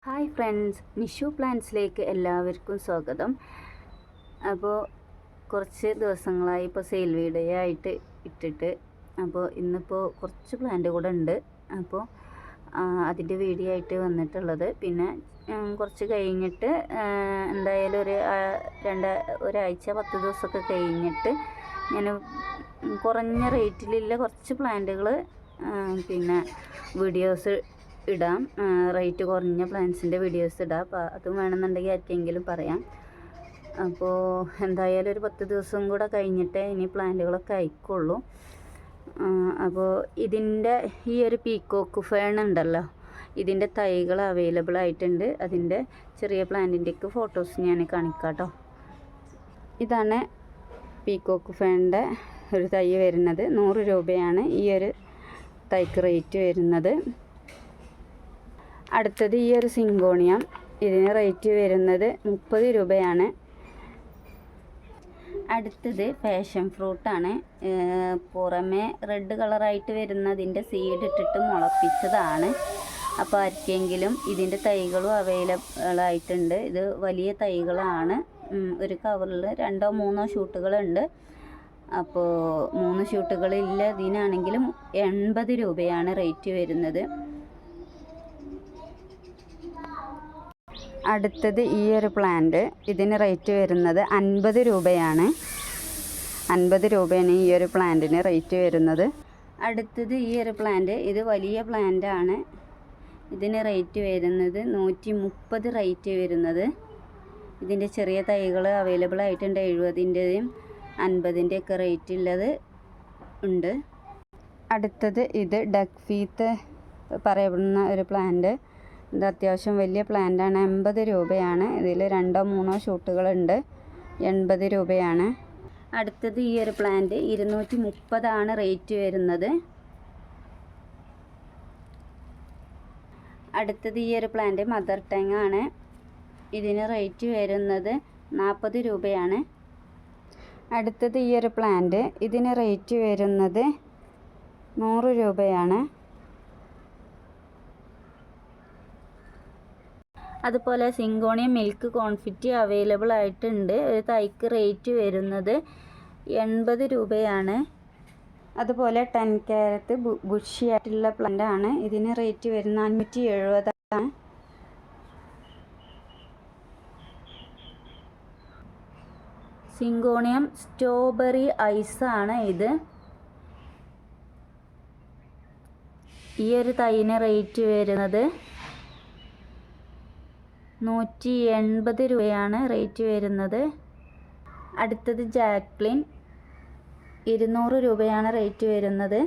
Hi friends, Nishu പ്ലാന്റ്സിലേക്ക് എല്ലാവർക്കും സ്വാഗതം. അപ്പോൾ കുറച്ച് ദിവസങ്ങളായി ഇപ്പോൾ സെയിൽ വീഡിയോ ആയിട്ട് ഇട്ടിട്ട്, അപ്പോൾ ഇന്നിപ്പോൾ കുറച്ച് പ്ലാന്റ് കൂടെ ഉണ്ട്. അപ്പോൾ അതിൻ്റെ വീഡിയോ ആയിട്ട് വന്നിട്ടുള്ളത്. പിന്നെ കുറച്ച് കഴിഞ്ഞിട്ട് എന്തായാലും ഒരാഴ്ച 10 ദിവസമൊക്കെ കഴിഞ്ഞിട്ട് ഞാൻ കുറഞ്ഞ റേറ്റിലുള്ള കുറച്ച് പ്ലാന്റുകൾ പിന്നെ വീഡിയോസ് ഇടാം. റേറ്റ് കുറഞ്ഞ പ്ലാന്റ്സിൻ്റെ വീഡിയോസ് ഇടാം. അപ്പോൾ അതും വേണമെന്നുണ്ടെങ്കിൽ ആർക്കെങ്കിലും പറയാം. അപ്പോൾ എന്തായാലും ഒരു 10 ദിവസം കൂടെ കഴിഞ്ഞിട്ടേ ഇനി പ്ലാന്റുകളൊക്കെ അയക്കുള്ളൂ. അപ്പോൾ ഇതിൻ്റെ ഈ ഒരു പീക്കോക്ക് ഫേൺ ഉണ്ടല്ലോ, ഇതിൻ്റെ തൈകൾ അവൈലബിൾ ആയിട്ടുണ്ട്. അതിൻ്റെ ചെറിയ പ്ലാന്റിൻ്റെയൊക്കെ ഫോട്ടോസ് ഞാൻ കാണിക്കാം കേട്ടോ. ഇതാണ് പീക്കോക്ക് ഫേണിൻ്റെ ഒരു തൈ വരുന്നത്. 100 രൂപയാണ് ഈ ഒരു തൈക്ക് റേറ്റ് വരുന്നത്. അടുത്തത് ഈ ഒരു സിങ്കോണിയം, ഇതിന് റേറ്റ് വരുന്നത് 30 രൂപയാണ്. അടുത്തത് പാഷൻ ഫ്രൂട്ടാണ്. പുറമേ റെഡ് കളറായിട്ട് വരുന്നതിൻ്റെ സീഡ് ഇട്ടിട്ട് മുളപ്പിച്ചതാണ്. അപ്പോൾ ആർക്കെങ്കിലും ഇതിൻ്റെ തൈകളും അവൈലബിൾ ആയിട്ടുണ്ട്. ഇത് വലിയ തൈകളാണ്. ഒരു കവറിൽ 2 or 3 ഷൂട്ടുകളുണ്ട്. അപ്പോൾ 3 ഷൂട്ടുകളില്ല ഇതിനാണെങ്കിലും 80 രൂപയാണ് റേറ്റ് വരുന്നത്. അടുത്തത് ഈ ഒരു പ്ലാന്റ്, ഇതിന് റേറ്റ് വരുന്നത് 50 രൂപയാണ്. 50 രൂപയാണ് ഈ ഒരു പ്ലാന്റിന് റേറ്റ് വരുന്നത്. അടുത്തത് ഈ ഒരു പ്ലാന്റ്, ഇത് വലിയ പ്ലാന്റ് ആണ്. ഇതിന് റേറ്റ് വരുന്നത് 130 റേറ്റ് വരുന്നത്. ഇതിൻ്റെ ചെറിയ തൈകൾ അവൈലബിൾ ആയിട്ടുണ്ട്. 70-ൻ്റെയും 50-ൻ്റെയൊക്കെ റേറ്റ് ഉള്ളത് ഉണ്ട്. അടുത്തത് ഇത് ഡക്ക് ഫീത്ത് പറയപ്പെടുന്ന ഒരു പ്ലാന്റ്. ഇത് അത്യാവശ്യം വലിയ പ്ലാന്റാണ്. 80 രൂപയാണ്. ഇതിൽ 2 or 3 ഷൂട്ടുകളുണ്ട്. 80 രൂപയാണ്. അടുത്തത് ഈ ഒരു പ്ലാന്റ് 230 റേറ്റ് വരുന്നത്. അടുത്തത് ഈ ഒരു പ്ലാന്റ് മദർ ടങ് ആണ്. ഇതിന് റേറ്റ് വരുന്നത് 40 രൂപയാണ്. അടുത്തത് ഈ ഒരു പ്ലാന്റ്, ഇതിന് റേറ്റ് വരുന്നത് 100 രൂപയാണ്. അതുപോലെ സിങ്കോണിയം മിൽക്ക് കോൺഫിറ്റി അവൈലബിൾ ആയിട്ടുണ്ട്. ഒരു തൈക്ക് റേറ്റ് വരുന്നത് 80 രൂപയാണ്. അതുപോലെ 10 ക്യാരറ്റ് ബുഷി ആയിട്ടുള്ള പ്ലാന്റ് ആണ്. ഇതിന് റേറ്റ് വരുന്നത് 570 ആണ്. സിങ്കോണിയം സ്ട്രോബെറി ഐസാണ് ഇത്. ഈ ഒരു തൈന് റേറ്റ് വരുന്നത് 180 രൂപയാണ് റേറ്റ് വരുന്നത്. അടുത്തത് ജാക്ലിൻ, 200 രൂപയാണ് റേറ്റ് വരുന്നത്.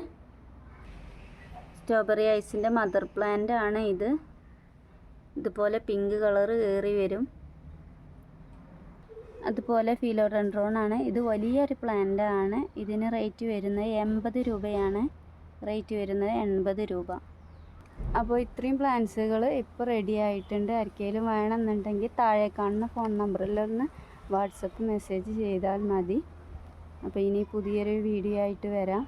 സ്ട്രോബെറി ഐസിൻ്റെ മദർ പ്ലാന്റ് ആണ് ഇത്. ഇതുപോലെ പിങ്ക് കളർ കയറി വരും. അതുപോലെ ഫിലോഡെൻഡ്രോൺ ആണ്. ഇത് വലിയൊരു പ്ലാന്റ് ആണ്. ഇതിന് റേറ്റ് വരുന്നത് 80 രൂപയാണ് റേറ്റ് വരുന്നത്. 80 രൂപ. അപ്പോൾ ഇത്രയും പ്ലാന്റ്സുകൾ ഇപ്പോൾ റെഡി ആയിട്ടുണ്ട്. ആർക്കെങ്കിലും വേണമെന്നുണ്ടെങ്കിൽ താഴെ കാണുന്ന ഫോൺ നമ്പറിലൊന്ന് വാട്സപ്പ് മെസ്സേജ് ചെയ്താൽ മതി. അപ്പോൾ ഇനി പുതിയൊരു വീഡിയോ ആയിട്ട് വരാം.